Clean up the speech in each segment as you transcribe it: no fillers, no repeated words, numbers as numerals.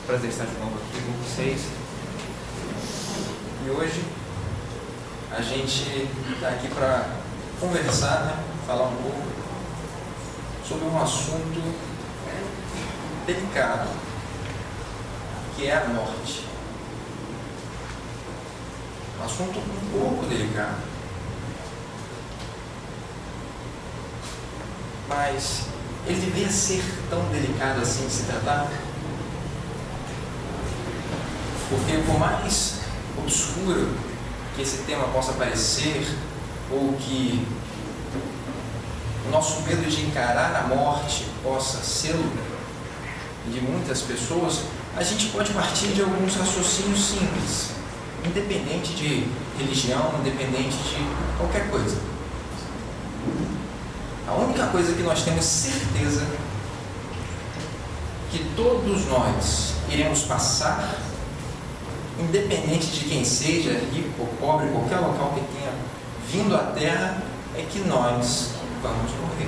prazer estar de novo aqui com vocês. E hoje a gente está aqui para conversar, falar um pouco sobre um assunto delicado, que é a morte. Um assunto um pouco delicado. Mas ele deveria ser tão delicado assim de se tratar? Porque por mais obscuro que esse tema possa parecer, ou que o nosso medo de encarar a morte possa ser de muitas pessoas, a gente pode partir de alguns raciocínios simples, independente de religião, independente de qualquer coisa. A única coisa que nós temos certeza que todos nós iremos passar, independente de quem seja, rico ou pobre, qualquer local que tenha vindo à Terra, é que nós vamos morrer.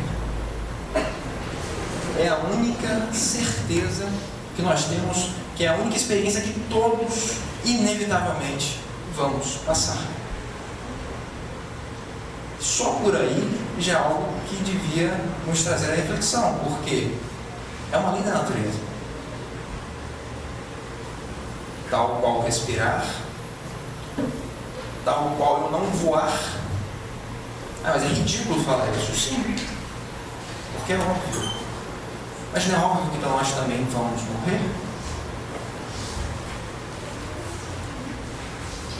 É a única certeza que nós temos, que é a única experiência que todos, inevitavelmente, vamos passar. Só por aí já é algo que devia nos trazer a reflexão, porque é uma lei da natureza. Tal qual respirar, tal qual eu não voar. Mas é ridículo falar isso, sim, porque é óbvio. Mas não é óbvio que nós também vamos morrer?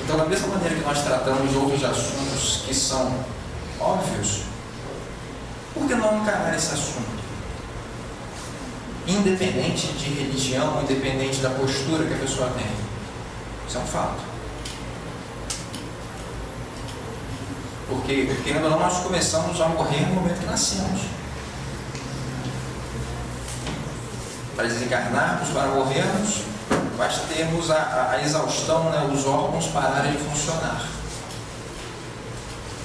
Então, da mesma maneira que nós tratamos outros assuntos que são óbvios, por que não encarar esse assunto? Independente de religião, independente da postura que a pessoa tem. Isso é um fato. Porque, querendo ou não, nós começamos a morrer no momento que nascemos. Para desencarnarmos, para morrermos, basta termos a exaustão, os órgãos pararem de funcionar.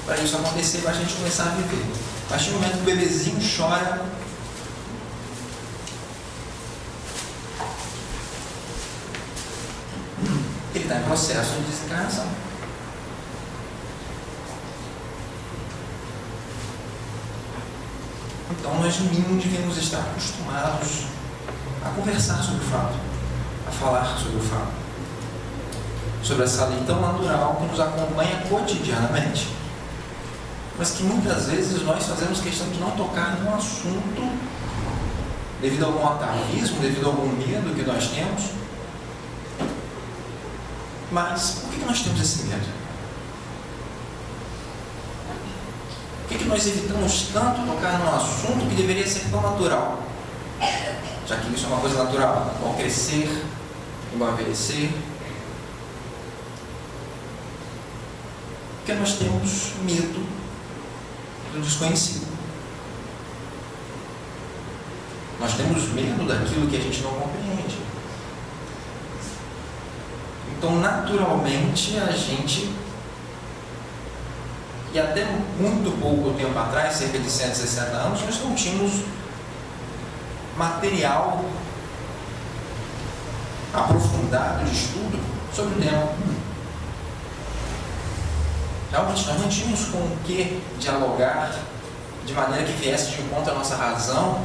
Para isso acontecer, basta a gente começar a viver. A partir do momento que o bebezinho chora, ele está em processo de desencarnação. Então nós no mínimo devemos estar acostumados a conversar sobre o fato, a falar sobre o fato, sobre essa lei tão natural que nos acompanha cotidianamente, mas que muitas vezes nós fazemos questão de não tocar no assunto devido a algum atavismo, devido a algum medo que nós temos. Mas por que nós temos esse medo? Por que nós evitamos tanto tocar num assunto que deveria ser tão natural? Já que isso é uma coisa natural, igual crescer, igual envelhecer. Porque nós temos medo do desconhecido. Nós temos medo daquilo que a gente não compreende. Então, naturalmente, a gente, e até muito pouco tempo atrás, cerca de 160 anos, nós não tínhamos material aprofundado de estudo sobre o tema. Realmente, nós não tínhamos com o que dialogar de maneira que viesse de encontro à nossa razão,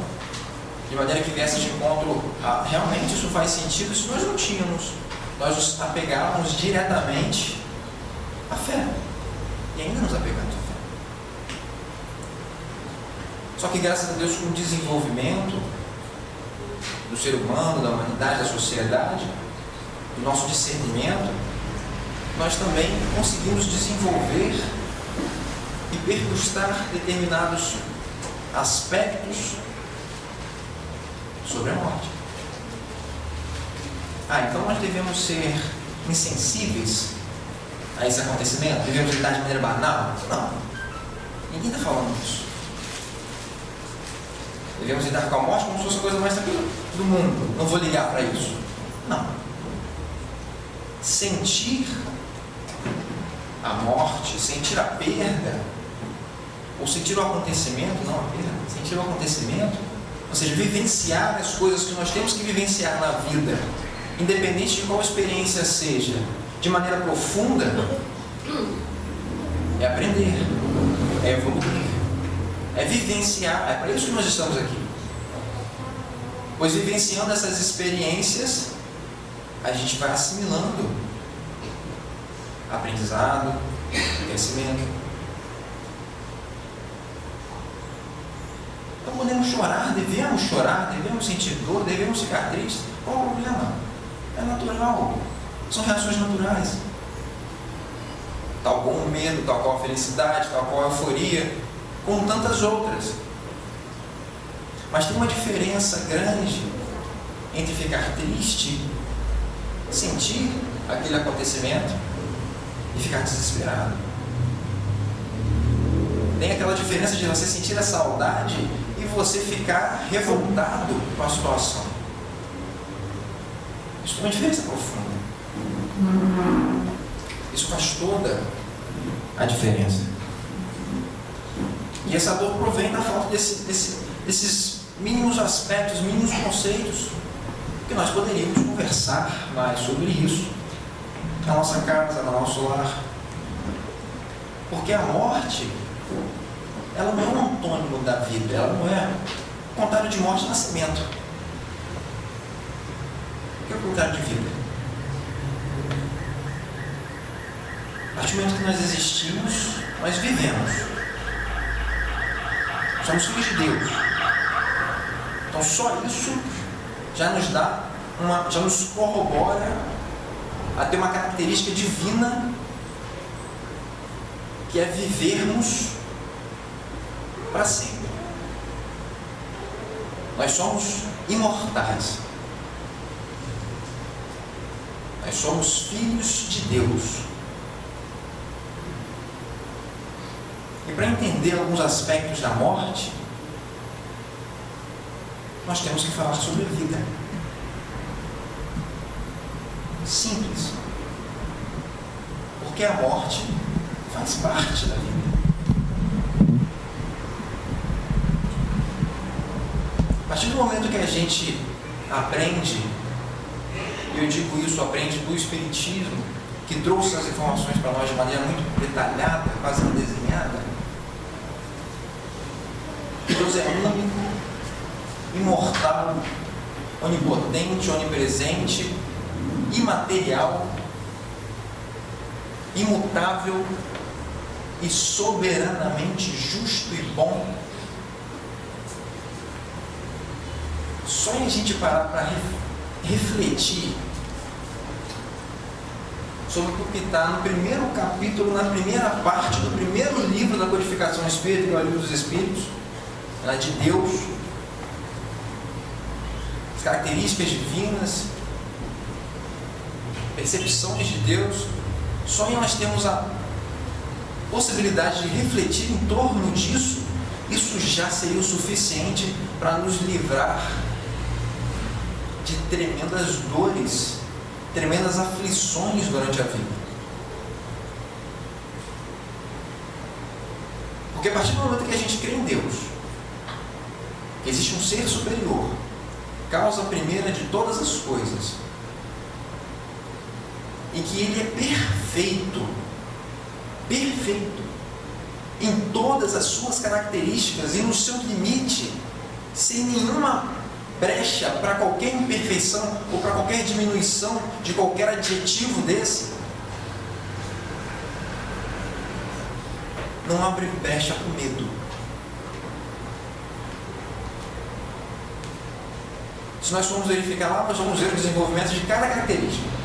de maneira que viesse de encontro a realmente isso faz sentido. Isso nós não tínhamos. Nós nos apegávamos diretamente à fé. E ainda nos apegamos à fé. Só que graças a Deus, com o desenvolvimento do ser humano, da humanidade, da sociedade, do nosso discernimento, nós também conseguimos desenvolver e pergustar determinados aspectos sobre a morte. Então nós devemos ser insensíveis a esse acontecimento? Devemos lidar de maneira banal? Não. Ninguém está falando isso. Devemos lidar com a morte como se fosse a coisa mais tranquila do mundo. Não vou ligar para isso. Não. Sentir a morte, sentir a perda, ou sentir o acontecimento, não a perda, sentir o acontecimento, ou seja, vivenciar as coisas que nós temos que vivenciar na vida, independente de qual experiência seja, de maneira profunda, é aprender, é evoluir, é vivenciar. É para isso que nós estamos aqui. Pois vivenciando essas experiências, a gente vai assimilando aprendizado, crescimento. Então podemos chorar, devemos sentir dor, devemos ficar tristes. Qual o problema? É natural, são reações naturais. Tal como o medo, tal qual a felicidade, tal qual a euforia, como tantas outras. Mas tem uma diferença grande entre ficar triste, sentir aquele acontecimento e ficar desesperado. Tem aquela diferença de você sentir a saudade e você ficar revoltado com a situação. Isso tem uma diferença profunda. Isso faz toda a diferença. E essa dor provém da falta desses mínimos aspectos, mínimos conceitos, que nós poderíamos conversar mais sobre isso na nossa casa, no nosso lar. Porque a morte, ela não é um antônimo da vida, ela não é o contrário de morte, nascimento. O que é o contrário de vida? A partir do momento que nós existimos, nós vivemos. Somos filhos de Deus. Então só isso já nos corrobora a ter uma característica divina, que é vivermos para sempre. Nós somos imortais. Nós somos filhos de Deus. E para entender alguns aspectos da morte, nós temos que falar sobre a vida. Simples. Porque a morte faz parte da vida. A partir do momento que a gente aprende, e eu digo isso, aprende do Espiritismo, que trouxe as informações para nós de maneira muito detalhada, quase desenhada, que Deus é único, imortal, onipotente, onipresente, imaterial, imutável e soberanamente justo e bom. Só em a gente parar para refletir sobre o que está no primeiro capítulo, na primeira parte do primeiro livro da Codificação Espírita, que é o Livro dos Espíritos, de Deus, as características divinas, percepções de Deus. Só em nós temos a possibilidade de refletir em torno disso, isso já seria o suficiente para nos livrar de tremendas dores, tremendas aflições durante a vida. Porque a partir do momento que a gente crê em Deus, que existe um ser superior, causa primeira de todas as coisas, e que Ele é perfeito, perfeito, em todas as suas características e no seu limite, sem nenhuma brecha para qualquer imperfeição ou para qualquer diminuição de qualquer adjetivo desse, não abre brecha para o medo. Se nós formos verificar lá, nós vamos ver o desenvolvimento de cada característica.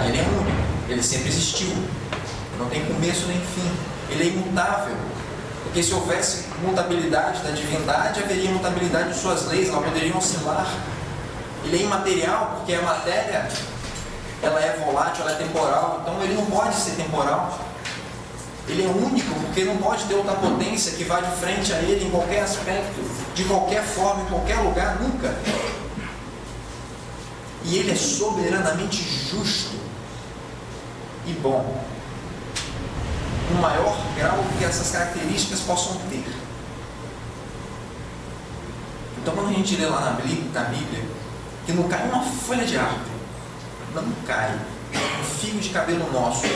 Ele é único, ele sempre existiu, não tem começo nem fim, ele é imutável, porque se houvesse mutabilidade da divindade, haveria mutabilidade de suas leis, elas poderiam oscilar. Ele é imaterial, porque a matéria ela é volátil, ela é temporal, então ele não pode ser temporal. Ele é único, porque não pode ter outra potência que vá de frente a ele em qualquer aspecto, de qualquer forma, em qualquer lugar, nunca. E ele é soberanamente justo e bom, no maior grau que essas características possam ter. Então, quando a gente lê lá na Bíblia que não cai uma folha de árvore, não cai um fio de cabelo nosso,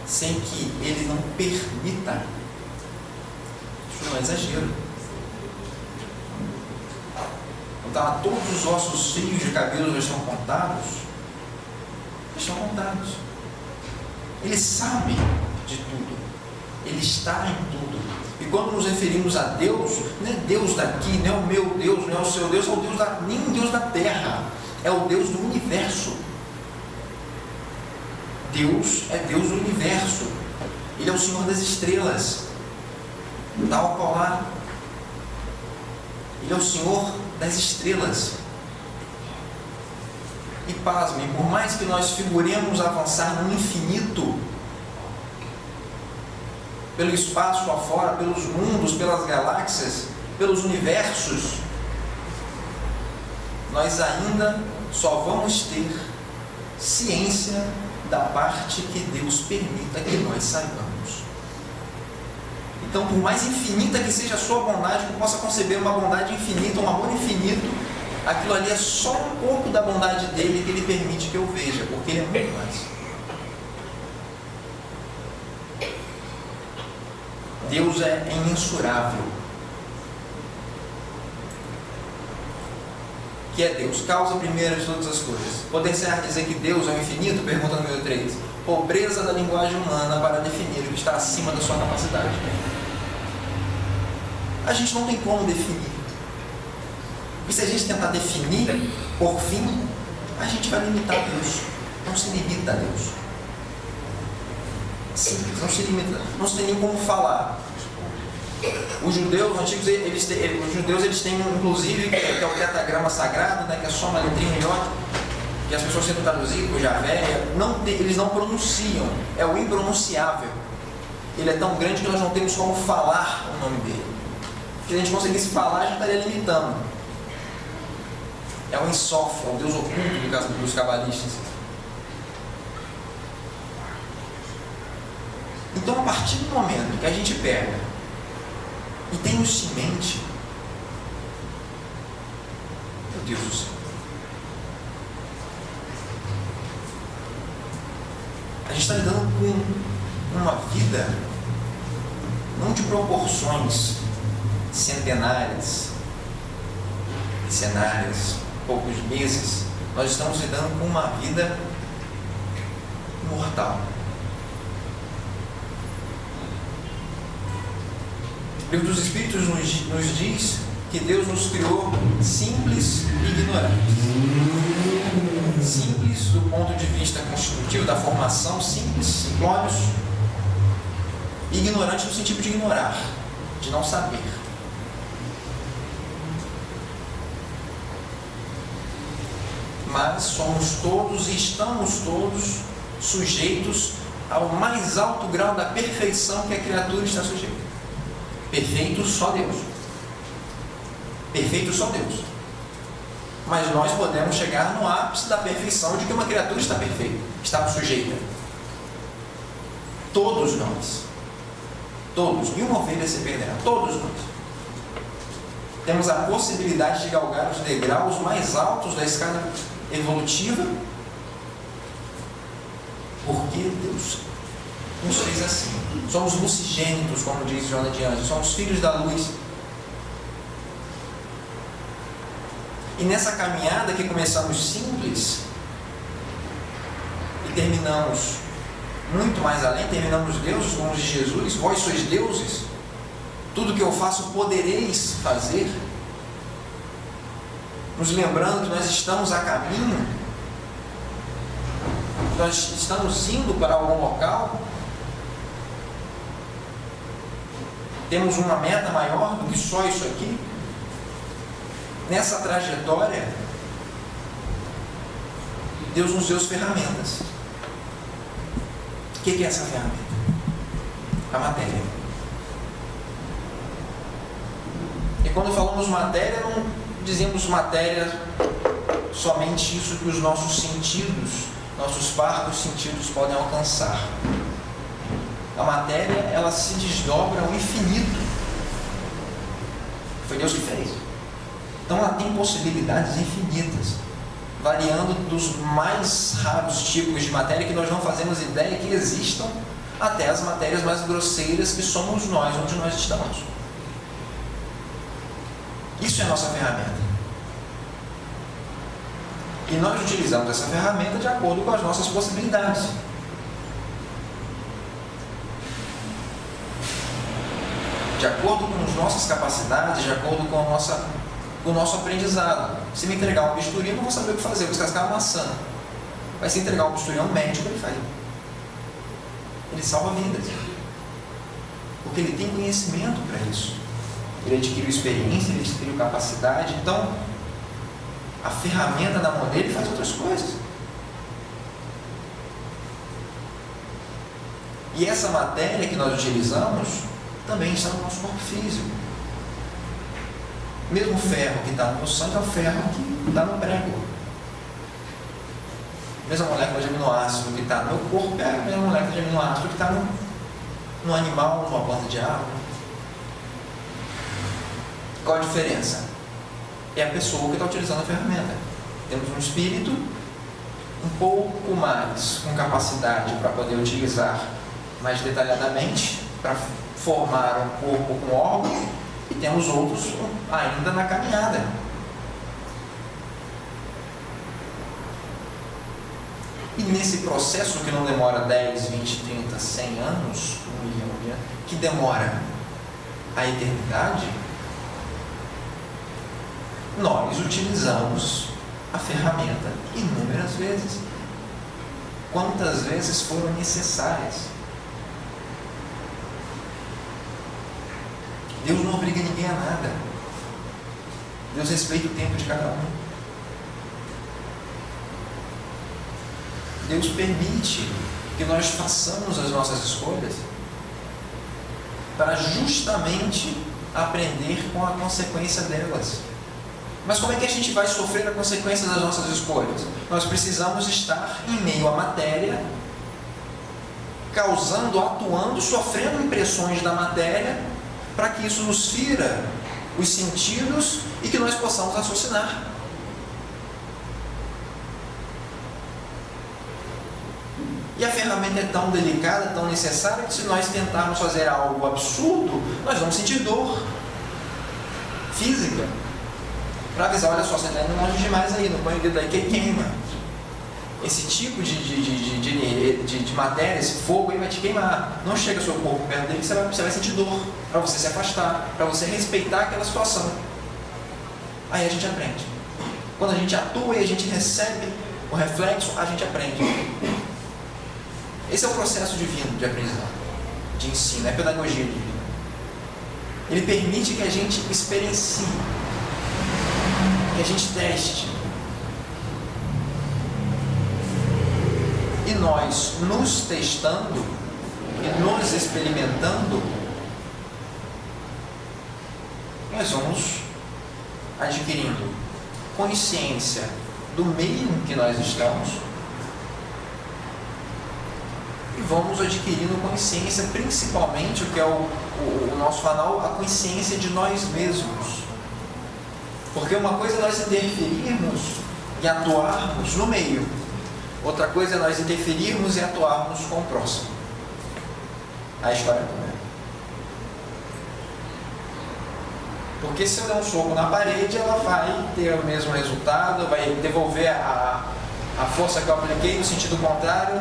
sem que Ele não permita. Isso não é exagero. Então, todos os nossos fios de cabelo já estão contados. Estão contados. Ele sabe de tudo. Ele está em tudo. E quando nos referimos a Deus, não é Deus daqui, não é o meu Deus, não é o seu Deus, é o Deus nem o Deus da terra, é o Deus do universo. Deus é Deus do universo. Ele é o Senhor das estrelas, tal qual lá. Ele é o Senhor das estrelas. E pasmem, por mais que nós figuremos avançar no infinito, pelo espaço afora, pelos mundos, pelas galáxias, pelos universos, nós ainda só vamos ter ciência da parte que Deus permita que nós saibamos. Então, por mais infinita que seja a sua bondade, que eu possa conceber uma bondade infinita, um amor infinito, aquilo ali é só um pouco da bondade dele que ele permite que eu veja, porque ele é muito mais. Deus é imensurável. Que é Deus, causa primeira de todas as coisas. Poder-se-á dizer que Deus é o infinito? Pergunta número 3. Pobreza da linguagem humana para definir o que está acima da sua capacidade. A gente não tem como definir. E se a gente tentar definir, por fim, a gente vai limitar Deus. Não se limita a Deus. Simples, não se limita. Não se tem nem como falar. Os judeus antigos, eles têm inclusive, que é o tetragrama sagrado, né, que é só uma letrinha maior, que as pessoas tentam traduzir por Javé, eles não pronunciam, é o impronunciável. Ele é tão grande que nós não temos como falar o nome dele. Se a gente conseguisse falar, já estaria limitando. É o Ensof, é o Deus oculto dos cabalistas. Então, a partir do momento que a gente pega e tem isso em mente, meu Deus do céu, a gente está lidando com uma vida não de proporções centenárias, cenários, poucos meses. Nós estamos lidando com uma vida mortal. O livro dos Espíritos nos diz que Deus nos criou simples e ignorantes. Simples do ponto de vista constitutivo da formação, simples, simplórios, e ignorantes no sentido de ignorar, de não saber. Mas somos todos e estamos todos sujeitos ao mais alto grau da perfeição que a criatura está sujeita. Perfeito só Deus. Perfeito só Deus. Mas nós podemos chegar no ápice da perfeição de que uma criatura está perfeita, está sujeita. Todos nós. Todos. Nenhuma ovelha se perderá. Todos nós. Temos a possibilidade de galgar os degraus mais altos da escada evolutiva, porque Deus nos fez assim. Somos lucigênitos, como diz Joana de Anjos, somos filhos da luz. E nessa caminhada que começamos simples e terminamos muito mais além, terminamos deuses, como diz Jesus, vós sois deuses, tudo que eu faço podereis fazer, nos lembrando que nós estamos a caminho, nós estamos indo para algum local, temos uma meta maior do que só isso aqui. Nessa trajetória, Deus nos deu as ferramentas. O que é essa ferramenta? A matéria. E quando falamos matéria, não dizemos matéria somente isso que os nossos sentidos, nossos parcos sentidos podem alcançar. A matéria, ela se desdobra ao infinito. Foi Deus que fez. Então ela tem possibilidades infinitas, variando dos mais raros tipos de matéria que nós não fazemos ideia que existam, até as matérias mais grosseiras que somos nós, onde nós estamos. Isso é a nossa ferramenta. E nós utilizamos essa ferramenta de acordo com as nossas possibilidades. De acordo com as nossas capacidades, de acordo com o nosso aprendizado. Se me entregar um bisturi, eu não vou saber o que fazer, eu vou descascar uma maçã. Mas se entregar um bisturi a um médico, ele faz. Ele salva vidas. Porque ele tem conhecimento para isso. Ele adquiriu experiência, ele adquiriu capacidade. Então, a ferramenta na mão dele faz outras coisas. E essa matéria que nós utilizamos também está no nosso corpo físico. Mesmo o ferro que está no meu sangue é o ferro que está no prego. A mesma molécula de aminoácido que está no meu corpo é a mesma molécula de aminoácido que está no animal, numa planta de árvore. Qual a diferença? É a pessoa que está utilizando a ferramenta. Temos um espírito um pouco mais com capacidade para poder utilizar mais detalhadamente, para formar um corpo com órgãos, e temos outros ainda na caminhada. E nesse processo que não demora 10, 20, 30, 100 anos, 1 milhão, que demora a eternidade, nós utilizamos a ferramenta inúmeras vezes. Quantas vezes foram necessárias? Deus não obriga ninguém a nada. Deus respeita o tempo de cada um. Deus permite que nós façamos as nossas escolhas para justamente aprender com a consequência delas. Mas como é que a gente vai sofrer a consequência das nossas escolhas? Nós precisamos estar em meio à matéria, causando, atuando, sofrendo impressões da matéria, para que isso nos fira os sentidos e que nós possamos raciocinar. E a ferramenta é tão delicada, tão necessária, que se nós tentarmos fazer algo absurdo, nós vamos sentir dor física. Para avisar, olha só, você está indo longe demais aí, não põe o dedo aí que queima. Esse tipo de matéria, esse fogo aí vai te queimar. Não chega o seu corpo perto dele, você vai sentir dor, para você se afastar, para você respeitar aquela situação. Aí a gente aprende. Quando a gente atua e a gente recebe o reflexo, a gente aprende. Esse é o processo divino de aprendizado, de ensino, é pedagogia divina. Ele permite que a gente experiencie, que a gente teste. E nós, nos testando e nos experimentando, nós vamos adquirindo consciência do meio em que nós estamos e vamos adquirindo consciência, principalmente, o que é o nosso canal, a consciência de nós mesmos. Porque uma coisa é nós interferirmos e atuarmos no meio, outra coisa é nós interferirmos e atuarmos com o próximo. A história toda. Porque se eu der um soco na parede, ela vai ter o mesmo resultado, vai devolver a força que eu apliquei no sentido contrário.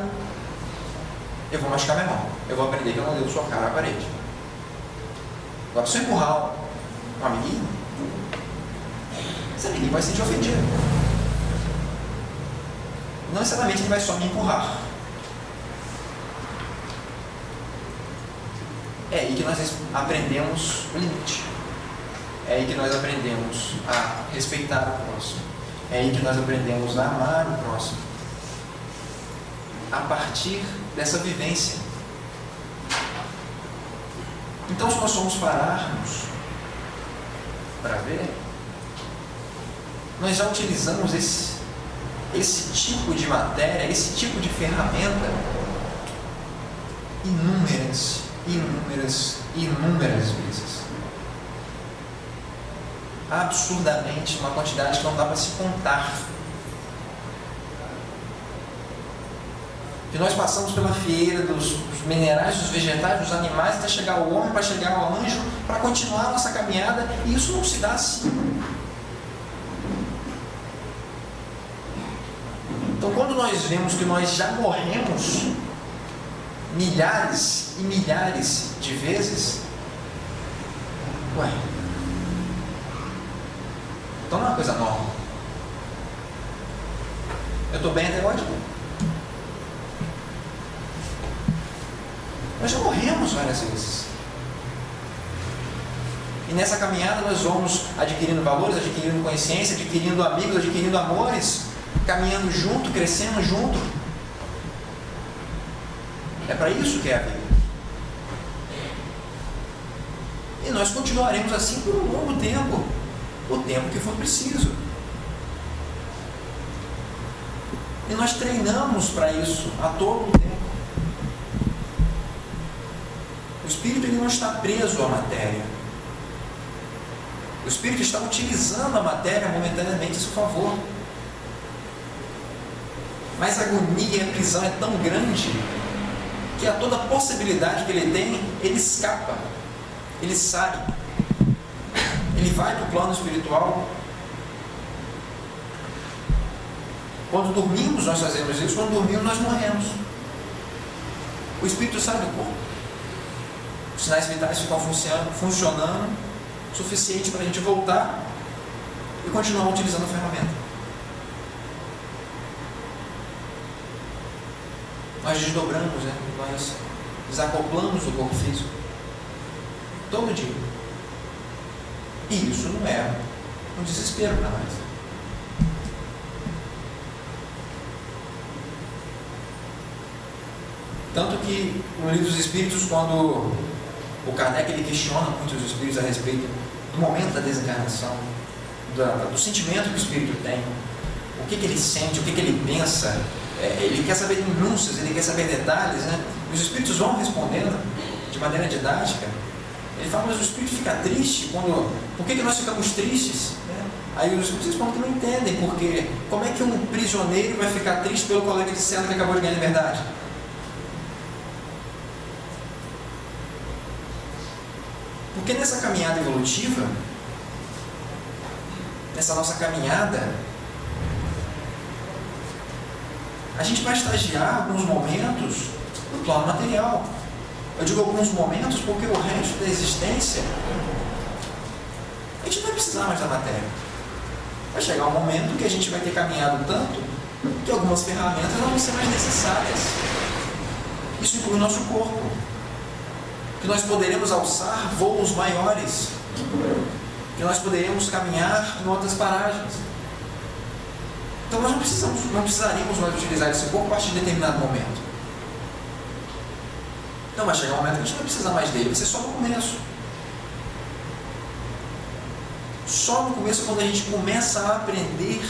Eu vou machucar minha mão. Eu vou aprender que eu não devo socar na parede. Agora, se eu empurrar um amiguinho, esse amiguinho vai se sentir ofendido. Não necessariamente ele vai só me empurrar. É aí que nós aprendemos o limite. É aí que nós aprendemos a respeitar o próximo. É aí que nós aprendemos a amar o próximo. A partir dessa vivência. Então, se nós formos pararmos para ver, nós já utilizamos esse tipo de matéria, esse tipo de ferramenta inúmeras vezes. absurdamente, uma quantidade que não dá para se contar. E nós passamos pela fieira dos minerais, dos vegetais, dos animais, até chegar ao homem, para chegar ao anjo, para continuar a nossa caminhada, e isso não se dá assim. Então, quando nós vemos que nós já morremos milhares e milhares de vezes, então não é uma coisa nova. Eu estou bem até hoje. Nós já morremos várias vezes. E nessa caminhada nós vamos adquirindo valores, adquirindo consciência, adquirindo amigos, adquirindo amores, caminhando junto, crescendo junto. É para isso que é a vida. E nós continuaremos assim por um longo tempo, o tempo que for preciso. E nós treinamos para isso a todo o tempo. O Espírito ele não está preso à matéria. O Espírito está utilizando a matéria momentaneamente a seu favor. Mas a agonia e a prisão é tão grande que a toda possibilidade que ele tem, ele escapa, ele sai, ele vai para o plano espiritual. Quando dormimos nós fazemos isso, quando dormimos nós morremos. O Espírito sai do corpo. Os sinais vitais ficam funcionando o suficiente para a gente voltar e continuar utilizando a ferramenta. Nós desdobramos, nós desacoplamos do corpo físico todo dia. E isso não é um desespero para nós. Tanto que no Livro dos Espíritos, quando o Kardec ele questiona muito os espíritos a respeito do momento da desencarnação, do sentimento que o espírito tem, o que ele sente, o que ele pensa, ele quer saber minúcias, ele quer saber detalhes, E os espíritos vão respondendo de maneira didática. Ele fala, mas o espírito fica triste por que nós ficamos tristes? Aí os espíritos respondem que não entendem, porque como é que um prisioneiro vai ficar triste pelo colega de cela que acabou de ganhar liberdade? Porque nessa caminhada evolutiva, nessa nossa caminhada, a gente vai estagiar alguns momentos no plano material. Eu digo alguns momentos porque o resto da existência, a gente não vai precisar mais da matéria. Vai chegar um momento que a gente vai ter caminhado tanto que algumas ferramentas não vão ser mais necessárias. Isso inclui o nosso corpo. Que nós poderemos alçar voos maiores, que nós poderemos caminhar em outras paragens. Então nós não precisaríamos mais utilizar esse corpo a partir de determinado momento. Então vai chegar um momento que a gente não vai precisar mais dele, vai ser só no começo. Só no começo, quando a gente começa a aprender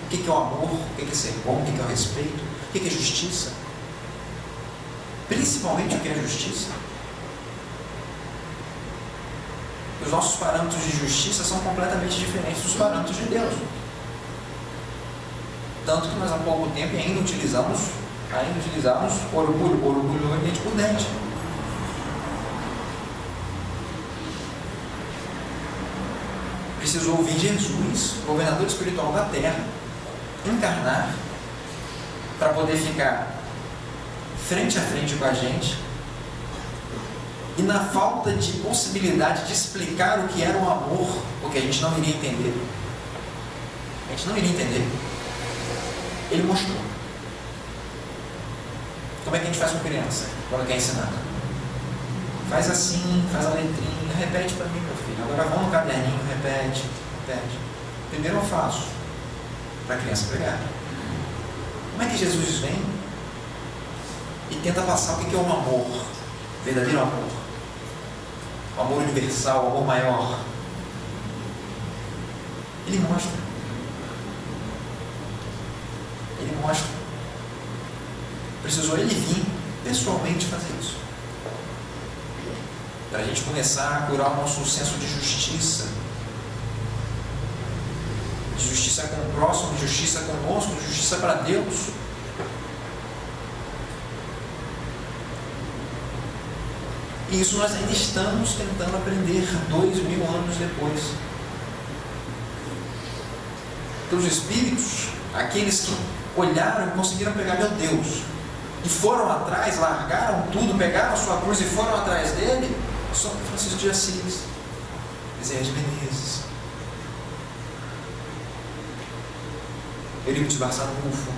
o que é o amor, o que é ser bom, o que é o respeito, o que é justiça. Principalmente o que é justiça. Os nossos parâmetros de justiça são completamente diferentes dos parâmetros de Deus. Tanto que nós há pouco tempo ainda utilizamos orgulho dente por dente. Precisou vir Jesus, governador espiritual da terra, encarnar para poder ficar frente a frente com a gente. E na falta de possibilidade de explicar o que era o amor, porque a gente não iria entender. Ele mostrou. Como é que a gente faz com criança quando quer ensinar? Faz assim, faz a letrinha, repete para mim, meu filho. Agora vamos no caderninho, repete. Primeiro eu faço, para a criança pegar. Como é que Jesus vem e tenta passar o que é o amor, verdadeiro amor? O amor universal, o amor maior. Ele mostra. Precisou ele vir pessoalmente fazer isso. Para a gente começar a curar o nosso senso de justiça. de justiça com o próximo, de justiça conosco, de justiça para Deus. E isso nós ainda estamos tentando aprender 2000 anos depois. Então os Espíritos, aqueles que olharam e conseguiram pegar, meu Deus, e foram atrás, largaram tudo, pegaram a sua cruz e foram atrás dele, São Francisco de Assis, Bezerra de Menezes, Eurípides Barçanufo,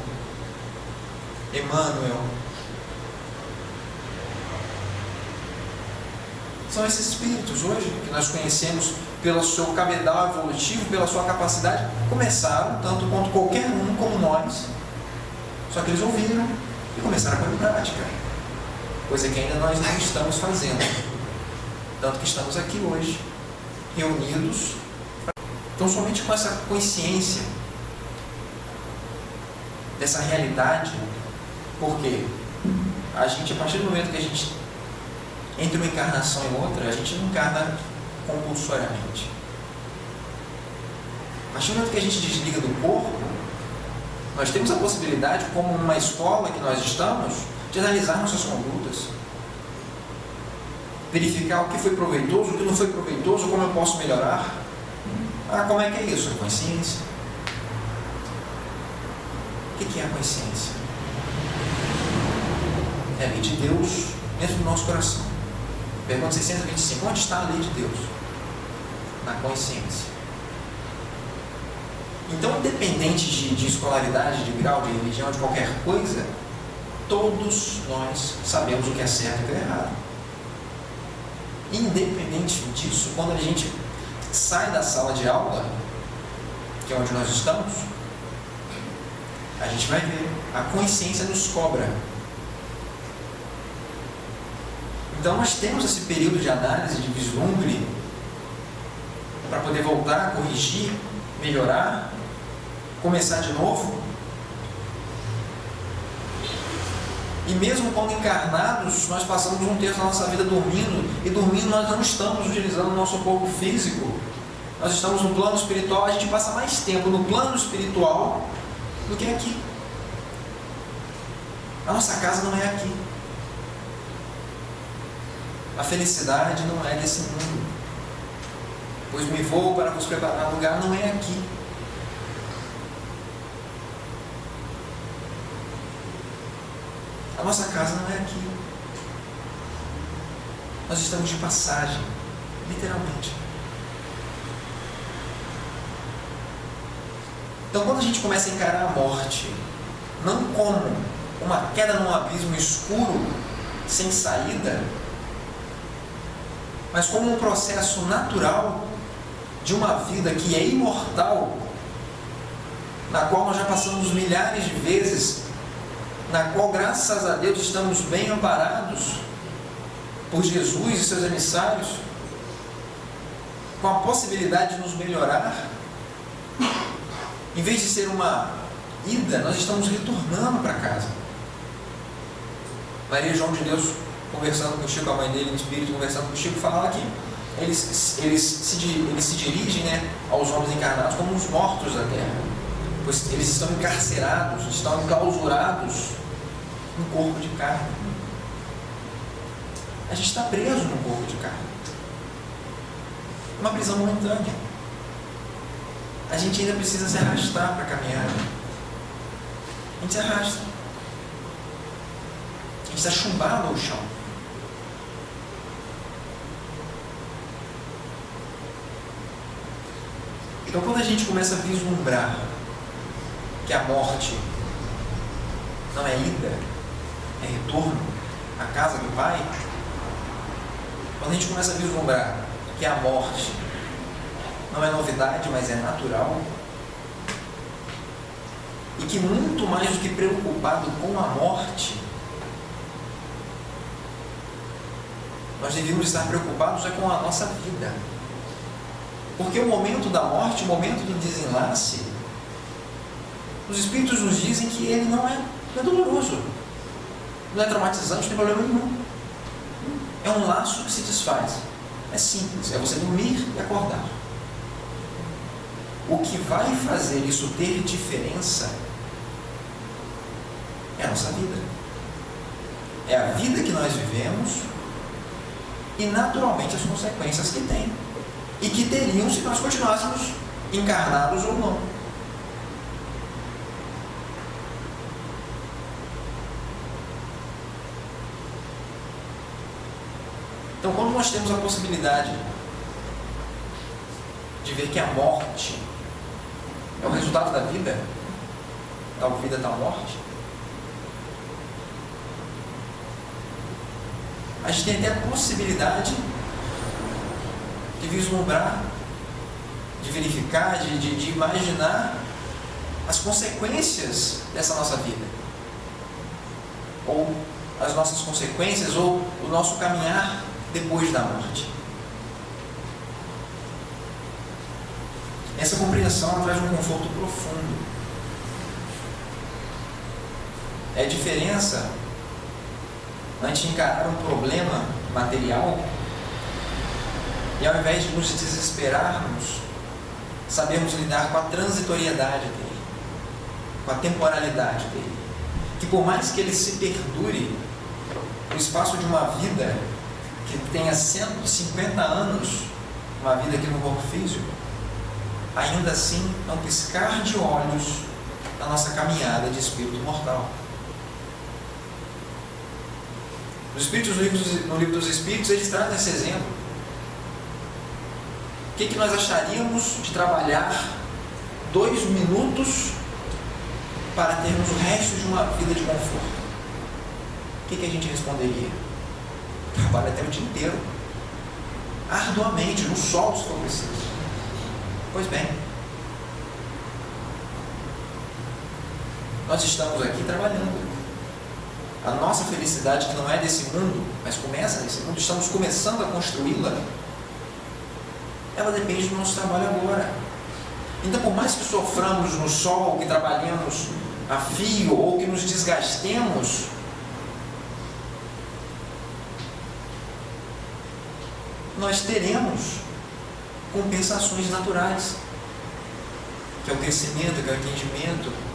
Emmanuel. São esses espíritos hoje que nós conhecemos pelo seu cabedal evolutivo, pela sua capacidade, começaram, tanto quanto qualquer um como nós, só que eles ouviram e começaram a pôr em prática, coisa que ainda nós não estamos fazendo, tanto que estamos aqui hoje, reunidos. Então, somente com essa consciência dessa realidade, porque a gente, a partir do momento que a gente entre uma encarnação e outra, a gente não encarna compulsoriamente. A partir do momento que a gente desliga do corpo, nós temos a possibilidade, como numa escola que nós estamos, de analisar nossas condutas, verificar o que foi proveitoso, o que não foi proveitoso, como eu posso melhorar. Como é que é isso? A consciência. O que é a consciência? É a lei de Deus dentro do nosso coração. Pergunta 625. Onde está a lei de Deus? Na consciência. Então, independente de escolaridade, de grau, de religião, de qualquer coisa, todos nós sabemos o que é certo e o que é errado. Independente disso, quando a gente sai da sala de aula, que é onde nós estamos, a gente vai ver, a consciência nos cobra. Então nós temos esse período de análise, de vislumbre, para poder voltar, corrigir, melhorar, começar de novo. E mesmo quando encarnados, nós passamos um terço da nossa vida dormindo, e dormindo nós não estamos utilizando o nosso corpo físico. Nós estamos no plano espiritual, a gente passa mais tempo no plano espiritual do que aqui. A nossa casa não é aqui. A felicidade não é desse mundo. Pois me vou para vos preparar lugar, não é aqui. A nossa casa não é aqui. Nós estamos de passagem, literalmente. Então, quando a gente começa a encarar a morte, não como uma queda num abismo escuro, sem saída, mas como um processo natural de uma vida que é imortal, na qual nós já passamos milhares de vezes, na qual, graças a Deus, estamos bem amparados por Jesus e seus emissários, com a possibilidade de nos melhorar. Em vez de ser uma ida, nós estamos retornando para casa. Maria João de Deus, conversando com o Chico, a mãe dele, no espírito, conversando com o Chico, fala que eles se dirigem, aos homens encarnados como os mortos da terra, pois eles estão encarcerados, estão enclausurados no corpo de carne. A gente está preso no corpo de carne, uma prisão momentânea. A gente ainda precisa se arrastar para caminhar. A gente se arrasta, a gente está chumbado ao chão. Então, quando a gente começa a vislumbrar que a morte não é ida, é retorno à casa do Pai, quando a gente começa a vislumbrar que a morte não é novidade, mas é natural, e que muito mais do que preocupado com a morte, nós devíamos estar preocupados com a nossa vida. Porque o momento da morte, o momento do desenlace, os Espíritos nos dizem que ele não é doloroso, não é traumatizante, não tem problema nenhum. É um laço que se desfaz. É simples, é você dormir e acordar. o que vai fazer isso ter diferença é a nossa vida. É a vida que nós vivemos e, naturalmente, as consequências que tem. E que teriam se nós continuássemos encarnados ou não. Então, quando nós temos a possibilidade de ver que a morte é o resultado da vida, tal vida, tal morte, a gente tem até a possibilidade de vislumbrar, de verificar, de imaginar as consequências dessa nossa vida, ou as nossas consequências, ou o nosso caminhar depois da morte. Essa compreensão traz um conforto profundo. É a diferença antes de encarar um problema material e, ao invés de nos desesperarmos, sabermos lidar com a transitoriedade dele, com a temporalidade dele, que por mais que ele se perdure no espaço de uma vida que tenha 150 anos, uma vida aqui no corpo físico, ainda assim é um piscar de olhos na nossa caminhada de espírito mortal. No livro dos Espíritos, eles trazem esse exemplo. O que nós acharíamos de trabalhar 2 minutos para termos o resto de uma vida de conforto? O que a gente responderia? Trabalha até o dia inteiro, arduamente, no sol, se for preciso. Pois bem, nós estamos aqui trabalhando. A nossa felicidade, que não é desse mundo, mas começa nesse mundo, estamos começando a construí-la, ela depende do nosso trabalho agora. Então, por mais que soframos no sol, que trabalhemos a fio, ou que nos desgastemos, nós teremos compensações naturais, que é o crescimento, que é o entendimento,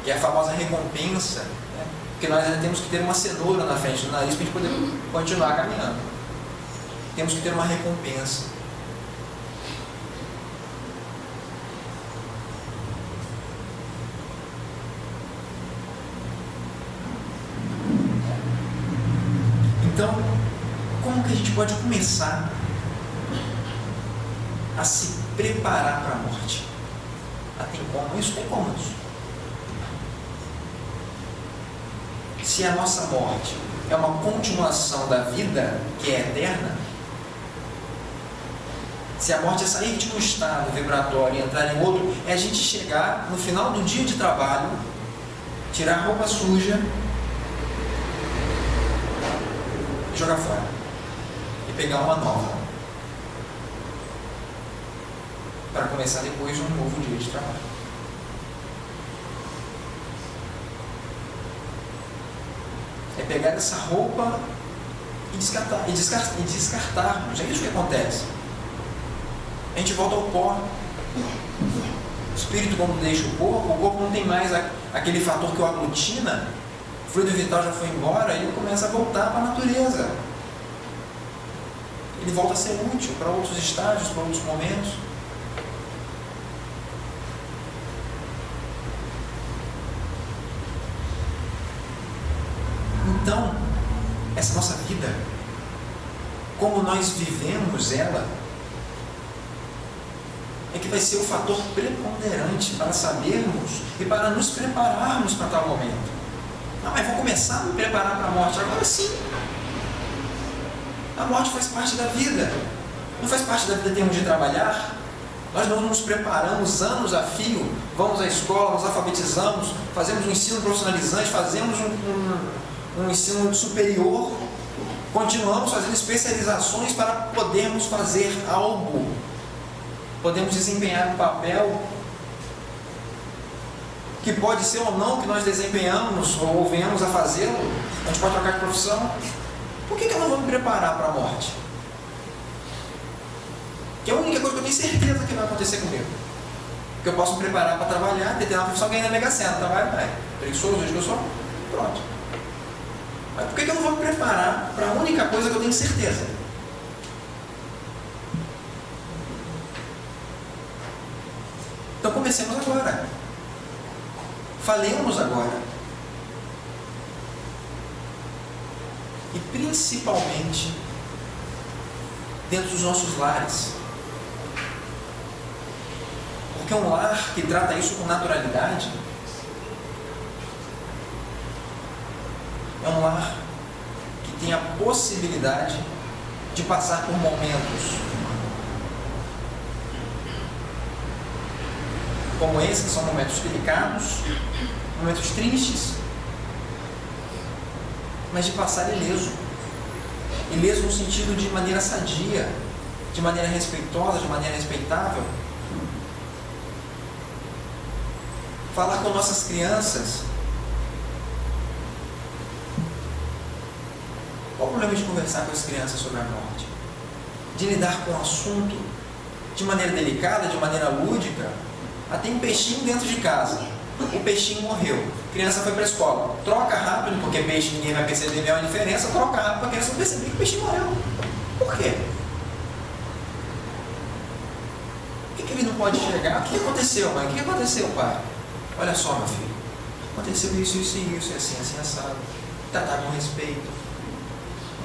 que é a famosa recompensa, né? Porque nós ainda temos que ter uma cenoura na frente do nariz para a gente poder continuar caminhando. Temos que ter uma recompensa. Então, como que a gente pode começar a se preparar para a morte? Tem como isso? Tem como isso. Se a nossa morte é uma continuação da vida que é eterna, se a morte é sair de um estado vibratório e entrar em outro, é a gente chegar no final do dia de trabalho, tirar a roupa suja e jogar fora e pegar uma nova para começar depois um novo dia de trabalho. É pegar essa roupa e descartarmos. É isso que acontece. A gente volta ao pó. O espírito, quando deixa o corpo não tem mais aquele fator que o aglutina, o fluido vital já foi embora, e ele começa a voltar para a natureza. Ele volta a ser útil para outros estágios, para outros momentos. Então, essa nossa vida, como nós vivemos ela, é que vai ser o fator preponderante para sabermos e para nos prepararmos para tal momento. Não, mas vou começar a me preparar para a morte. Agora sim. A morte faz parte da vida. Não faz parte da vida termos de trabalhar. Nós não nos preparamos anos a fio, vamos à escola, nos alfabetizamos, fazemos um ensino profissionalizante, fazemos um ensino superior, continuamos fazendo especializações para podermos fazer algo, podemos desempenhar um papel que pode ser ou não que nós desempenhamos ou venhamos a fazê-lo. A gente pode trocar de profissão. Por que eu não vou me preparar para a morte? Que é a única coisa que eu tenho certeza que vai acontecer comigo. Que eu posso me preparar para trabalhar, ter uma profissão, ganhar na Mega Sena, trabalho, preguiçoso, hoje que eu sou, pronto. Mas por que eu não vou me preparar para a única coisa que eu tenho certeza? Então comecemos agora. Falemos agora. E principalmente dentro dos nossos lares. Porque um lar que trata isso com naturalidade é um lar que tem a possibilidade de passar por momentos como esse, que são momentos delicados, momentos tristes, mas de passar ileso. Ileso no sentido de maneira sadia, de maneira respeitosa, de maneira respeitável. Falar com nossas crianças. Qual o problema de conversar com as crianças sobre a morte? De lidar com o assunto de maneira delicada, de maneira lúdica. Tem um peixinho dentro de casa. O peixinho morreu. A criança foi para a escola. Troca rápido, porque peixe ninguém vai perceber bem a diferença. Troca rápido para a criança não perceber que o peixinho morreu. Por quê? Por que ele não pode chegar? O que aconteceu, mãe? O que aconteceu, pai? Olha só, meu filho. Aconteceu isso, isso e isso. É assim, assim, assado. Tratar com respeito.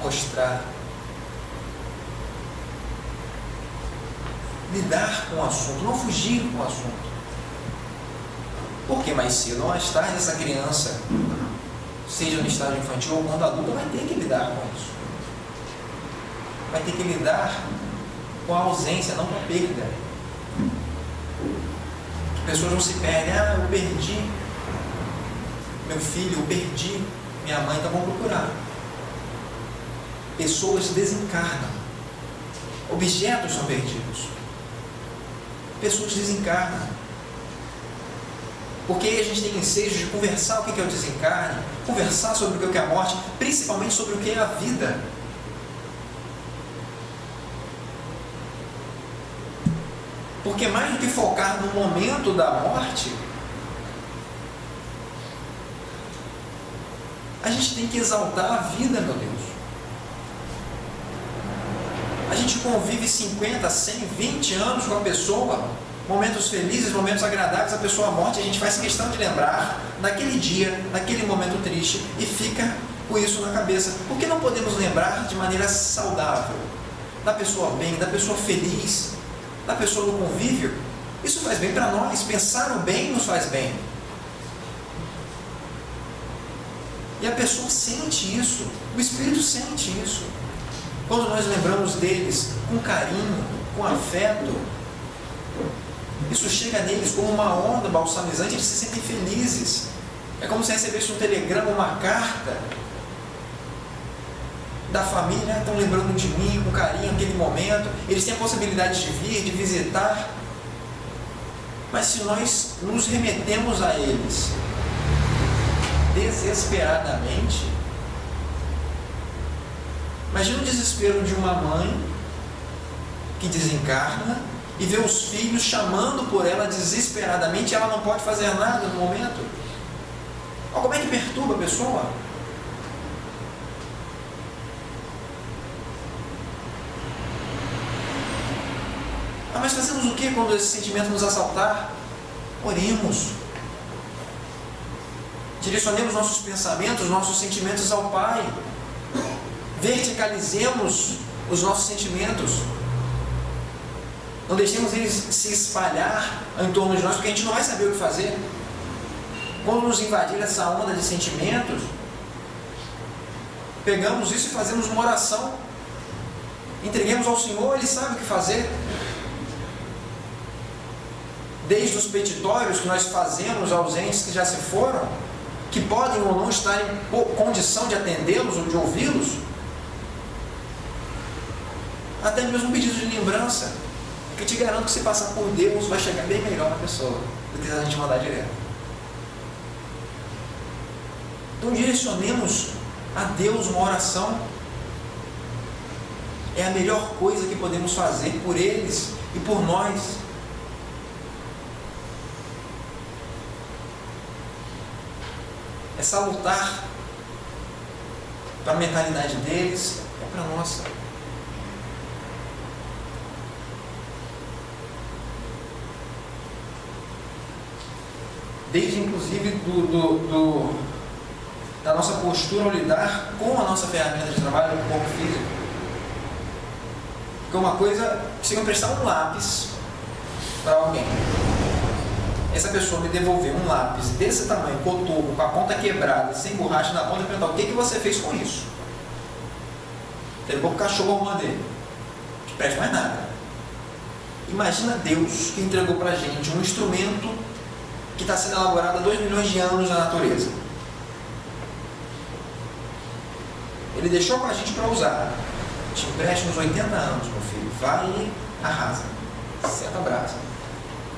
Mostrar. Lidar com o assunto. Não fugir com o assunto. Porque mais cedo ou mais tarde essa criança, seja no estágio infantil ou quando adulta, vai ter que lidar com isso. Vai ter que lidar com a ausência, não com a perda. Pessoas não se perdem. Eu perdi meu filho, eu perdi minha mãe, então vão procurar. Pessoas desencarnam. Objetos são perdidos. Pessoas desencarnam. Porque aí a gente tem ensejos de conversar o que é o desencarne, conversar sobre o que é a morte, principalmente sobre o que é a vida. Porque mais do que focar no momento da morte, a gente tem que exaltar a vida, meu Deus. A gente convive 50, 100, 20 anos com a pessoa, momentos felizes, momentos agradáveis, a pessoa morte, a gente faz questão de lembrar naquele dia, naquele momento triste, e fica com isso na cabeça. Por que não podemos lembrar de maneira saudável? Da pessoa bem, da pessoa feliz, da pessoa no convívio? Isso faz bem para nós. Pensar no bem nos faz bem. E a pessoa sente isso, o Espírito sente isso. Quando nós lembramos deles com carinho, com afeto, isso chega neles como uma onda balsamizante, eles se sentem felizes. É como se recebesse um telegrama, uma carta da família, estão lembrando de mim com carinho naquele momento. Eles têm a possibilidade de vir, de visitar. Mas se nós nos remetemos a eles desesperadamente, imagina o desespero de uma mãe que desencarna e vê os filhos chamando por ela desesperadamente e ela não pode fazer nada no momento. Olha como é que perturba a pessoa. Mas fazemos o que quando esse sentimento nos assaltar? Oremos. Direcionemos nossos pensamentos, nossos sentimentos ao Pai. Verticalizemos os nossos sentimentos. Não deixemos eles se espalhar em torno de nós, porque a gente não vai saber o que fazer. Quando nos invadir essa onda de sentimentos, pegamos isso e fazemos uma oração. Entreguemos ao Senhor, Ele sabe o que fazer. Desde os petitórios que nós fazemos aos entes que já se foram, que podem ou não estar em condição de atendê-los ou de ouvi-los, até mesmo pedidos de lembrança, que te garanto que se passar por Deus vai chegar bem melhor na pessoa do que a gente mandar direto. Então direcionemos a Deus uma oração. é a melhor coisa que podemos fazer por eles e por nós. É salutar para a mentalidade deles, é para a nossa. Desde inclusive da nossa postura ao lidar com a nossa ferramenta de trabalho, com o corpo físico. Porque uma coisa, se eu emprestar um lápis para alguém, essa pessoa me devolver um lápis desse tamanho, cotoco, com a ponta quebrada, sem borracha na ponta, e perguntar: o que você fez com isso? Você levou para o cachorro arrumar dele. Não te presta mais nada. Imagina Deus que entregou para a gente um instrumento que está sendo elaborado há 2 milhões de anos na natureza. Ele deixou para a gente para usar. Te empresta uns 80 anos, meu filho. Vai e arrasa. Senta a brasa.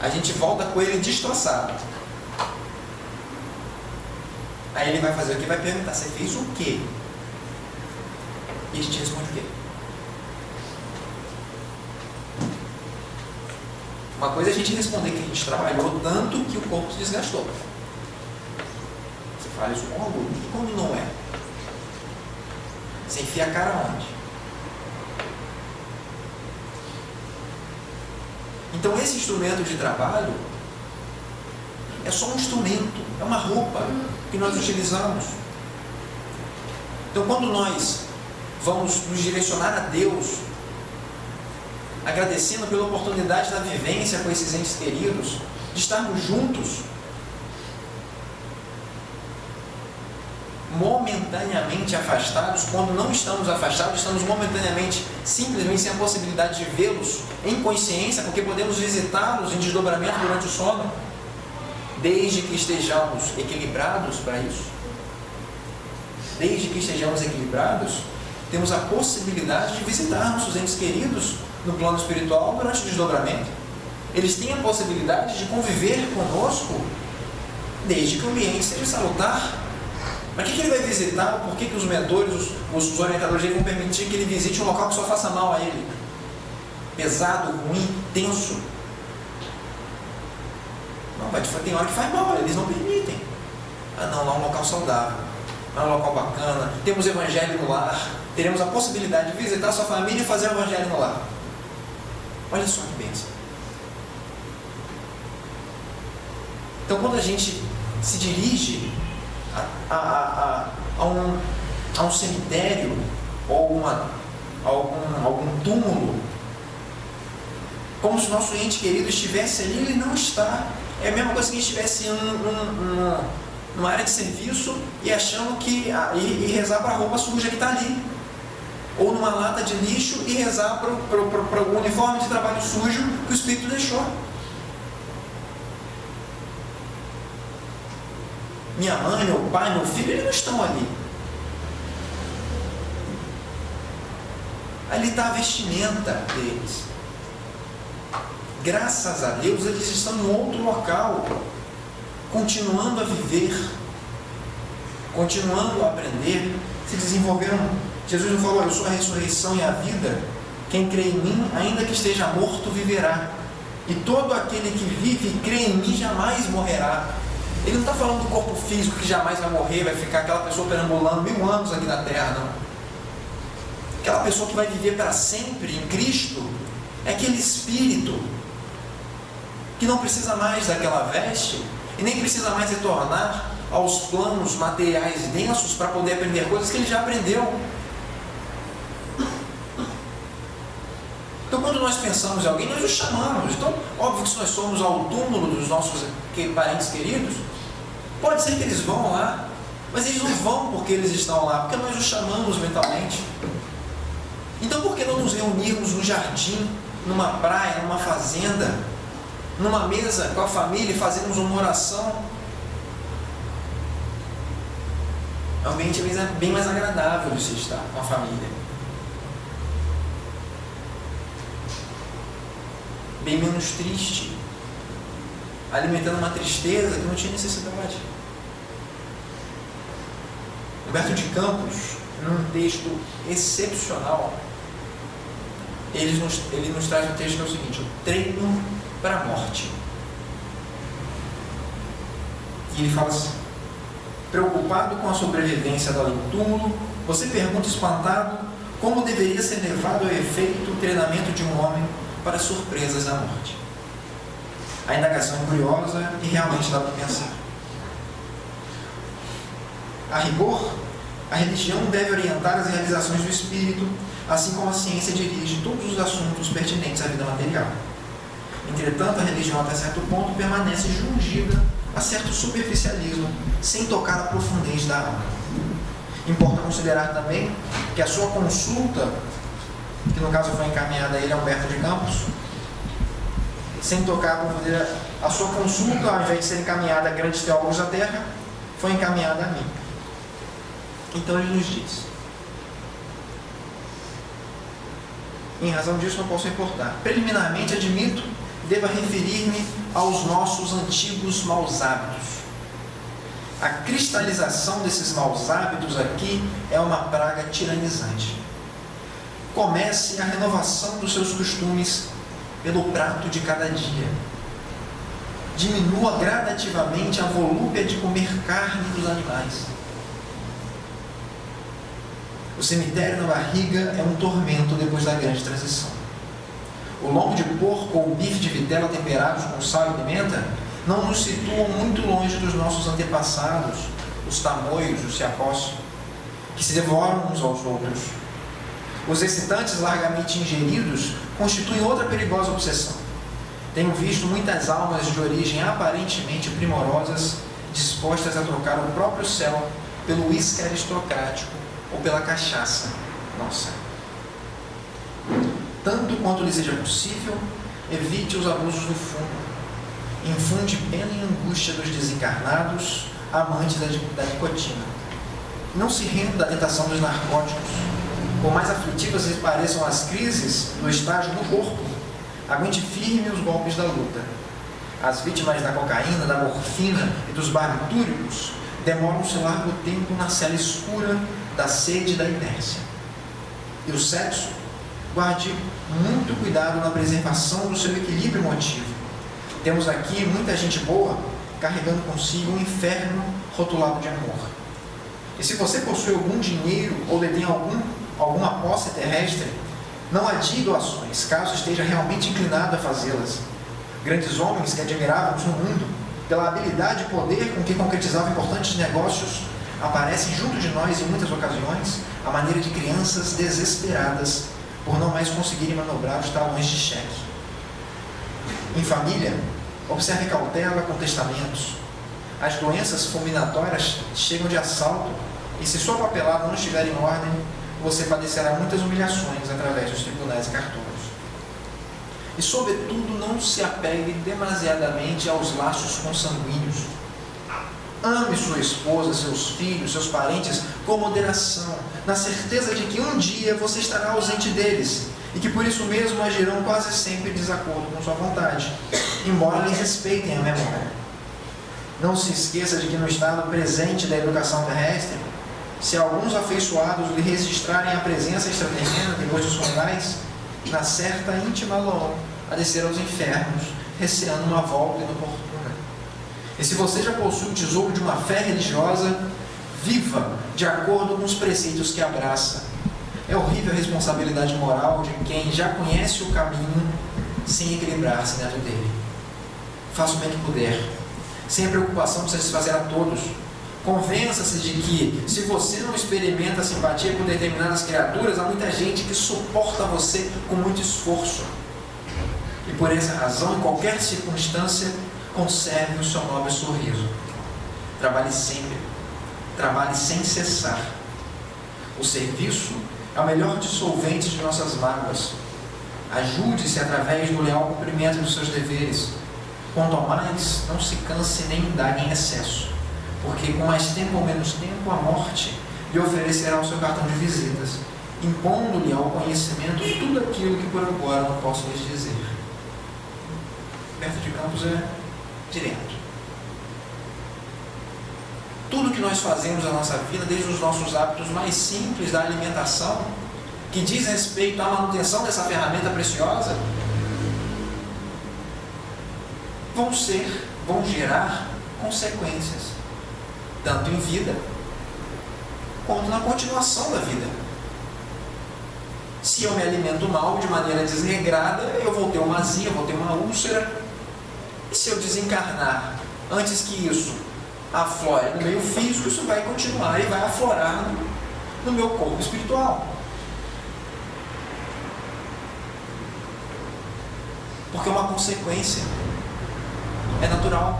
A gente volta com ele destroçado. Aí ele vai fazer o quê? Vai perguntar: você fez o quê? E a gente responde o quê? Uma coisa é a gente responder que a gente trabalhou tanto que o corpo se desgastou. Você fala isso com orgulho. E quando não é? Você enfia a cara onde? Então esse instrumento de trabalho é só um instrumento, é uma roupa que nós utilizamos. Então quando nós vamos nos direcionar a Deus, agradecendo pela oportunidade da vivência com esses entes queridos, de estarmos juntos, momentaneamente afastados, quando não estamos afastados, estamos momentaneamente, simplesmente sem a possibilidade de vê-los em consciência, porque podemos visitá-los em desdobramento durante o sono, desde que estejamos equilibrados para isso. Desde que estejamos equilibrados, temos a possibilidade de visitar nossos entes queridos no plano espiritual durante o desdobramento. Eles têm a possibilidade de conviver conosco desde que o ambiente seja salutar. Mas o que ele vai visitar? Por que os mentores, os orientadores vão permitir que ele visite um local que só faça mal a ele? Pesado, ruim, tenso. Não, tem hora que faz mal, eles não permitem. Ah não, lá é um local saudável, lá é um local bacana, temos evangelho no lar, teremos a possibilidade de visitar a sua família e fazer o evangelho no lar. Olha só que bênção. Então quando a gente se dirige a um cemitério ou algum túmulo, como se o nosso ente querido estivesse ali, ele não está. É a mesma coisa que estivesse numa área de serviço e achando que e rezar para a roupa suja que está ali, ou numa lata de lixo e rezar para o uniforme de trabalho sujo que o Espírito deixou. Minha mãe, meu pai, meu filho, eles não estão ali. Ali está a vestimenta deles. Graças a Deus, eles estão em outro local, continuando a viver, continuando a aprender, se desenvolveram. Jesus não falou: eu sou a ressurreição e a vida, quem crê em mim, ainda que esteja morto, viverá. E todo aquele que vive e crê em mim jamais morrerá. Ele não está falando do corpo físico que jamais vai morrer, vai ficar aquela pessoa perambulando 1000 anos aqui na terra, não. Aquela pessoa que vai viver para sempre em Cristo é aquele espírito que não precisa mais daquela veste e nem precisa mais retornar aos planos materiais densos para poder aprender coisas que ele já aprendeu. Então quando nós pensamos em alguém, nós o chamamos. Então, óbvio que se nós somos ao túmulo dos nossos parentes queridos, pode ser que eles vão lá, mas eles não vão porque eles estão lá, porque nós os chamamos mentalmente. Então por que não nos reunirmos no jardim, numa praia, numa fazenda, numa mesa com a família e fazermos uma oração? É um ambiente bem mais agradável de se estar com a família, bem menos triste, alimentando uma tristeza que não tinha necessidade. Humberto de Campos, num texto excepcional, ele nos traz um texto que é o seguinte: o treino para a morte. E ele fala assim: preocupado com a sobrevivência do além-túmulo, você pergunta espantado como deveria ser levado ao efeito o treinamento de um homem para as surpresas da morte. A indagação é curiosa e realmente dá para pensar. A rigor, a religião deve orientar as realizações do espírito, assim como a ciência dirige todos os assuntos pertinentes à vida material. Entretanto, a religião, até certo ponto, permanece jungida a certo superficialismo, sem tocar a profundez da alma. Importa considerar também que a sua consulta, que no caso foi encaminhada a ele, Humberto de Campos, sem tocar a profundez, a sua consulta, ao invés de ser encaminhada a grandes teólogos da terra, foi encaminhada a mim. Então ele nos diz: em razão disso não posso importar. Preliminarmente admito que deva referir-me aos nossos antigos maus hábitos. A cristalização desses maus hábitos aqui é uma praga tiranizante. Comece a renovação dos seus costumes pelo prato de cada dia. Diminua gradativamente a volúpia de comer carne dos animais. O cemitério na barriga é um tormento depois da grande transição. O lombo de porco ou o bife de vitela temperados com sal e pimenta não nos situam muito longe dos nossos antepassados, os tamoios, os siapós, que se devoram uns aos outros. Os excitantes largamente ingeridos constituem outra perigosa obsessão. Tenho visto muitas almas de origem aparentemente primorosas dispostas a trocar o próprio céu pelo uísque aristocrático ou pela cachaça nossa. Tanto quanto lhe seja possível, evite os abusos do fumo. Infunde pena e angústia dos desencarnados, amantes da nicotina. Não se renda à tentação dos narcóticos. Por mais aflitivas lhe pareçam as crises do estágio do corpo, aguente firme os golpes da luta. As vítimas da cocaína, da morfina e dos barbitúricos demoram-se largo tempo na cela escura da sede e da inércia. E o sexo, guarde muito cuidado na preservação do seu equilíbrio emotivo. Temos aqui muita gente boa carregando consigo um inferno rotulado de amor. E se você possui algum dinheiro ou detém alguma posse terrestre, não adie doações, caso esteja realmente inclinado a fazê-las. Grandes homens que admirávamos no mundo, pela habilidade e poder com que concretizavam importantes negócios, aparecem junto de nós em muitas ocasiões à maneira de crianças desesperadas por não mais conseguirem manobrar os talões de cheque. Em família, observe cautela com testamentos. As doenças fulminatórias chegam de assalto e, se sua papelada não estiver em ordem, você padecerá muitas humilhações através dos tribunais e cartórios. E, sobretudo, não se apegue demasiadamente aos laços consanguíneos. Ame sua esposa, seus filhos, seus parentes com moderação, na certeza de que um dia você estará ausente deles e que por isso mesmo agirão quase sempre de desacordo com sua vontade, embora lhe respeitem a memória. Não se esqueça de que no estado presente da educação terrestre, se alguns afeiçoados lhe registrarem a presença extraterrena depois dos funerais, na certa íntima-lão a descer aos infernos, receando uma volta inoportuna. E se você já possui o tesouro de uma fé religiosa, viva de acordo com os preceitos que abraça. É horrível a responsabilidade moral de quem já conhece o caminho sem equilibrar-se dentro dele. Faça o bem que puder, sem a preocupação de satisfazer a todos. Convença-se de que, se você não experimenta simpatia por determinadas criaturas, há muita gente que suporta você com muito esforço. E por essa razão, em qualquer circunstância, conserve o seu nobre sorriso. Trabalhe sempre. Trabalhe sem cessar. O serviço é o melhor dissolvente de nossas mágoas. Ajude-se através do leal cumprimento dos seus deveres. Quanto ao mais, não se canse nem indague em excesso, porque com mais tempo ou menos tempo, a morte lhe oferecerá o seu cartão de visitas, impondo-lhe ao conhecimento tudo aquilo que por agora não posso lhes dizer. Humberto de Campos é direto. Tudo que nós fazemos na nossa vida, desde os nossos hábitos mais simples da alimentação, que diz respeito à manutenção dessa ferramenta preciosa, vão gerar consequências, tanto em vida, quanto na continuação da vida. Se eu me alimento mal, de maneira desregrada, eu vou ter uma azia, vou ter uma úlcera. E se eu desencarnar antes que isso aflore no meio físico, isso vai continuar e vai aflorar no meu corpo espiritual. Porque é uma consequência. É natural.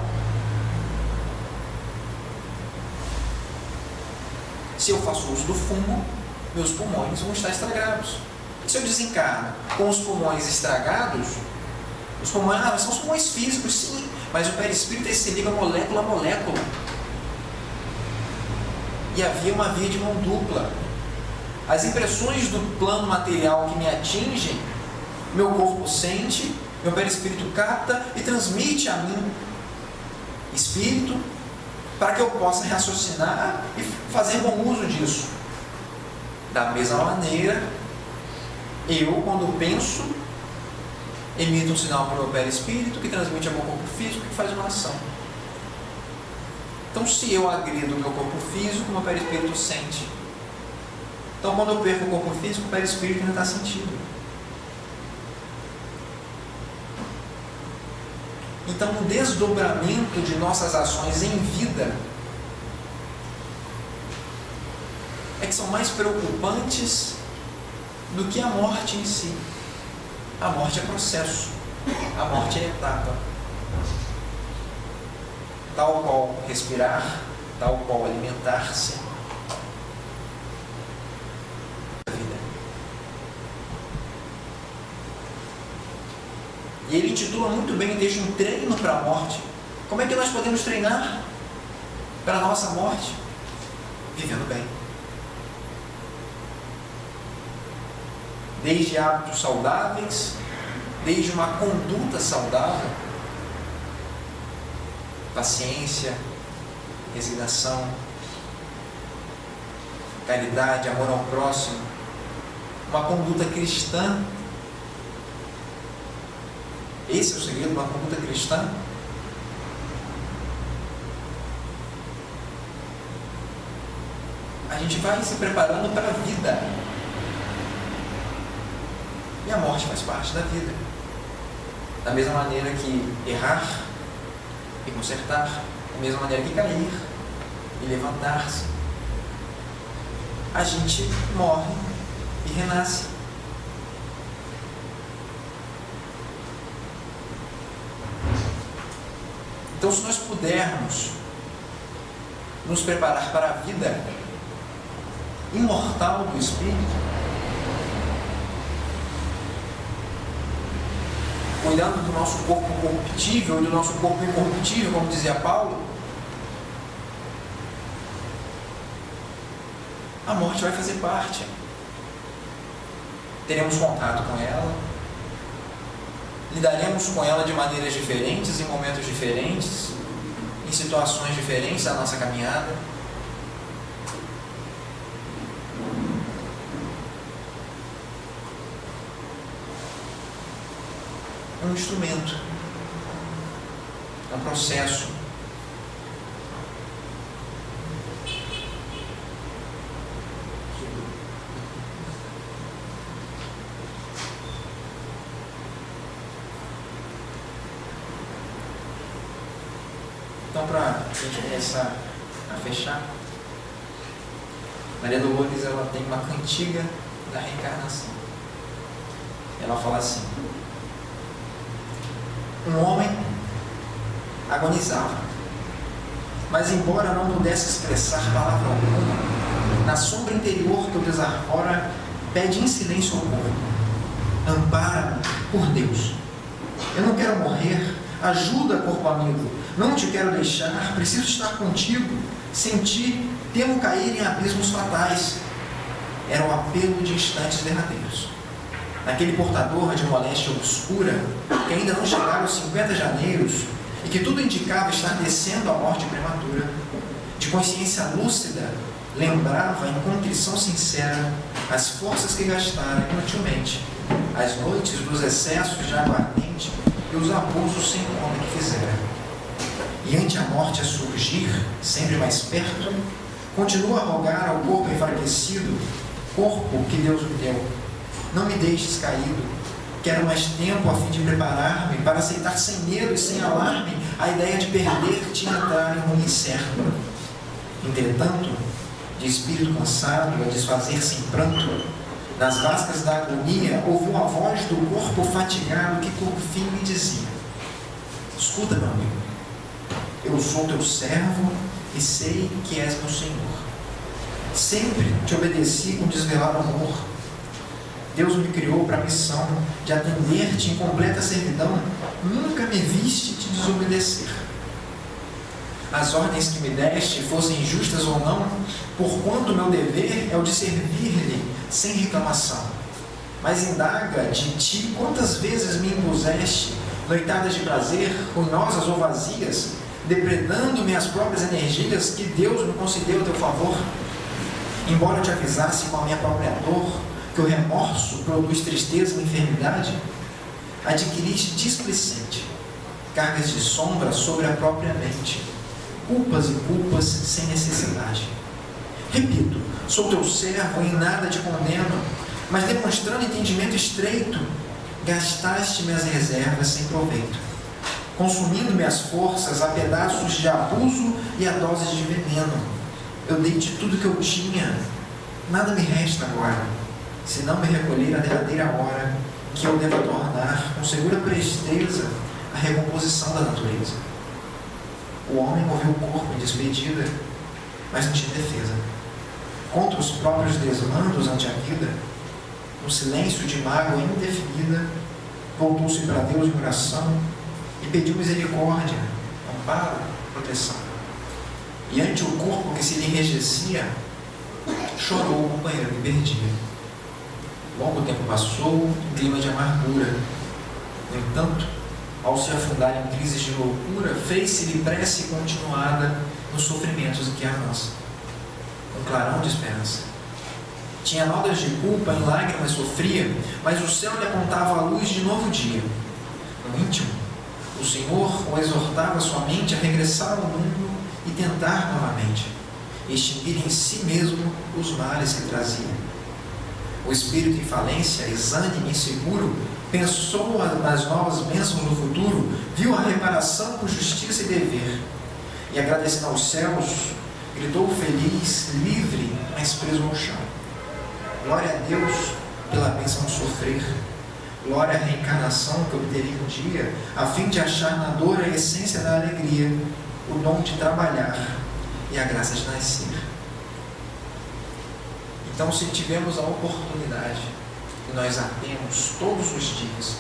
Se eu faço uso do fumo, meus pulmões vão estar estragados. Se eu desencarno com os pulmões estragados, os pulmões são os pulmões físicos, sim, mas o perispírito se liga molécula a molécula. E havia uma via de mão dupla. As impressões do plano material que me atingem, meu corpo sente, meu perispírito capta e transmite a mim, espírito, para que eu possa raciocinar e fazer bom uso disso. Da mesma maneira, eu, quando penso, emito um sinal para o meu perispírito, que transmite ao meu corpo físico, que faz uma ação. Então, se eu agrido o meu corpo físico, o meu perispírito sente. Então, quando eu perco o corpo físico, o perispírito ainda está sentindo. Então, o desdobramento de nossas ações em vida é que são mais preocupantes do que a morte em si. A morte é processo, a morte é etapa. Tal qual respirar, tal qual alimentar-se. E ele intitula muito bem, deixa um treino para a morte. Como é que nós podemos treinar para a nossa morte? Vivendo bem. Desde hábitos saudáveis, desde uma conduta saudável, paciência, resignação, caridade, amor ao próximo, uma conduta cristã. Esse é o segredo de uma conduta cristã. A gente vai se preparando para a vida. E a morte faz parte da vida. Da mesma maneira que errar e consertar, da mesma maneira que cair e levantar-se, a gente morre e renasce. Então, se nós pudermos nos preparar para a vida imortal do Espírito, cuidando do nosso corpo corruptível e do nosso corpo incorruptível, como dizia Paulo, a morte vai fazer parte. Teremos contato com ela, lidaremos com ela de maneiras diferentes, em momentos diferentes, em situações diferentes da nossa caminhada. É um instrumento, é um processo. Então, para a gente começar a fechar, Maria Dolores, ela tem uma cantiga da reencarnação. Ela fala assim: um homem agonizava, mas embora não pudesse expressar palavra alguma, na sombra interior que o desarvora, pede em silêncio ao corpo: ampara-me, por Deus. Eu não quero morrer, ajuda, corpo amigo. Não te quero deixar, preciso estar contigo. Sem ti, temo cair em abismos fatais. Era o apelo de instantes derradeiros. Naquele portador de moléstia obscura, que ainda não chegara aos 50 janeiros, e que tudo indicava estar descendo à morte prematura, de consciência lúcida, lembrava em contrição sincera as forças que gastara inutilmente, as noites dos excessos de aguardente e os abusos sem conta que fizera. E ante a morte a surgir, sempre mais perto, continua a rogar ao corpo enfraquecido, corpo que Deus me deu: não me deixes caído, quero mais tempo a fim de preparar-me para aceitar sem medo e sem alarme a ideia de perder-te e entrar em rumo incerto. Entretanto, de espírito cansado, a desfazer-se em pranto, nas vascas da agonia, ouviu a voz do corpo fatigado que por fim lhe dizia: escuta, meu amigo, eu sou teu servo e sei que és meu Senhor. Sempre te obedeci com desvelado amor. Deus me criou para a missão de atender-te em completa servidão. Nunca me viste te desobedecer. As ordens que me deste, fossem justas ou não, porquanto meu dever é o de servir-lhe sem reclamação. Mas indaga de ti quantas vezes me impuseste noitadas de prazer, ruinosas ou vazias, depredando-me as próprias energias que Deus me concedeu a teu favor. Embora eu te avisasse com a minha própria dor que o remorso produz tristeza e enfermidade, adquiriste displicente cargas de sombra sobre a própria mente, culpas e culpas sem necessidade. Repito, sou teu servo e em nada te condeno, mas demonstrando entendimento estreito, gastaste-me as reservas sem proveito, consumindo-me as forças a pedaços de abuso e a doses de veneno. Eu dei-te tudo que eu tinha, nada me resta agora, se não me recolher à derradeira hora, que eu deva tornar com segura presteza a recomposição da natureza. O homem moveu o corpo em despedida, mas não tinha defesa. Contra os próprios desmandos ante a vida, no silêncio de mágoa indefinida, voltou-se para Deus em oração e pediu misericórdia, amparo, proteção. E ante o corpo que se lhe enrijecia, chorou o companheiro que perdia. Longo tempo passou, em clima de amargura. No entanto, ao se afundar em crises de loucura, fez-se-lhe prece continuada nos sofrimentos em que avança, um clarão de esperança. Tinha nodas de culpa, em lágrimas sofria, mas o céu lhe apontava a luz de novo dia. No íntimo, o Senhor o exortava somente a regressar ao mundo e tentar novamente extinguir em si mesmo os males que trazia. O espírito em falência, exânime e inseguro, pensou nas novas bênçãos do futuro, viu a reparação por justiça e dever, e agradecendo aos céus, gritou feliz, livre, mas preso ao chão. Glória a Deus pela bênção de sofrer, glória à reencarnação que obteria um dia, a fim de achar na dor a essência da alegria, o dom de trabalhar e a graça de nascer. Então, se tivermos a oportunidade, e nós a temos todos os dias,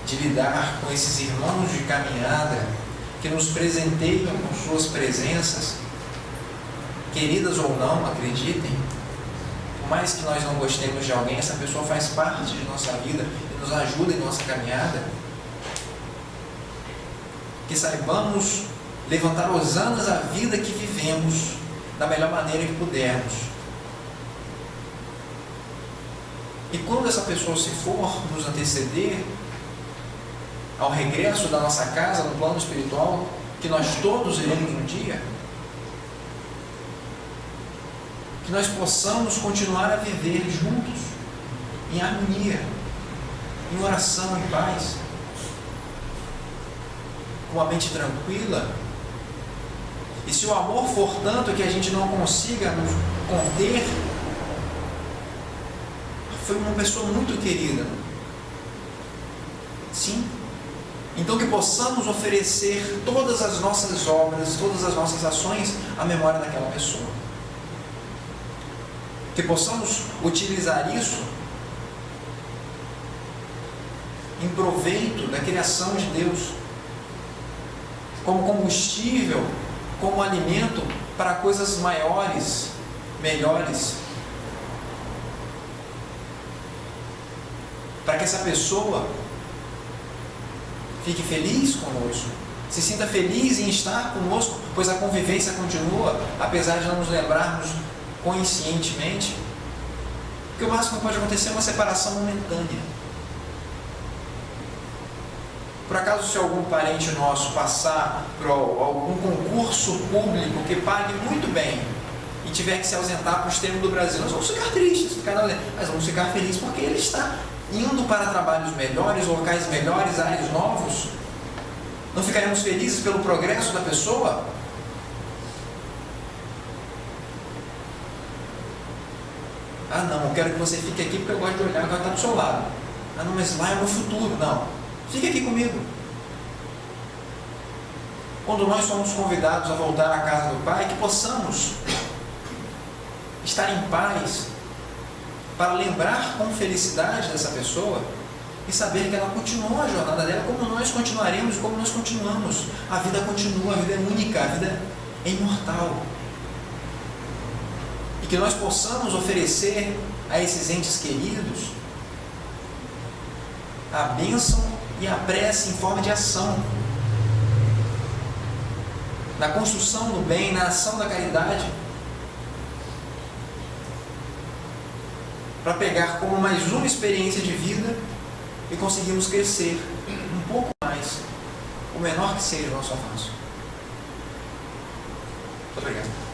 de lidar com esses irmãos de caminhada que nos presenteiam com suas presenças, queridas ou não, acreditem, por mais que nós não gostemos de alguém, essa pessoa faz parte de nossa vida e nos ajuda em nossa caminhada, que saibamos levantar hosanas à vida que vivemos da melhor maneira que pudermos. E quando essa pessoa se for nos anteceder ao regresso da nossa casa no plano espiritual, que nós todos iremos um dia, que nós possamos continuar a viver juntos, em harmonia, em oração, em paz, com a mente tranquila. E se o amor for tanto que a gente não consiga nos conter, foi uma pessoa muito querida. Sim. Então que possamos oferecer todas as nossas obras, todas as nossas ações à memória daquela pessoa. Que possamos utilizar isso em proveito da criação de Deus, como combustível, como alimento para coisas maiores, melhores, para que essa pessoa fique feliz conosco, se sinta feliz em estar conosco, pois a convivência continua, apesar de não nos lembrarmos conscientemente. Porque o máximo que pode acontecer é uma separação momentânea. Por acaso, se algum parente nosso passar por algum concurso público que pague muito bem e tiver que se ausentar para o extremo do Brasil, nós vamos ficar tristes, mas vamos ficar felizes porque ele está indo para trabalhos melhores, locais melhores, áreas novos. Não ficaremos felizes pelo progresso da pessoa? Ah não, eu quero que você fique aqui porque eu gosto de olhar, eu gosto de estar do seu lado. Ah não, mas lá é o meu futuro. Não, fique aqui comigo. Quando nós somos convidados a voltar à casa do Pai, que possamos estar em paz, para lembrar com felicidade dessa pessoa e saber que ela continuou a jornada dela como nós continuaremos e como nós continuamos. A vida continua, a vida é única, a vida é imortal. E que nós possamos oferecer a esses entes queridos a bênção e a prece em forma de ação, na construção do bem, na ação da caridade, para pegar como mais uma experiência de vida e conseguirmos crescer um pouco mais, o menor que seja o nosso avanço. Muito obrigado.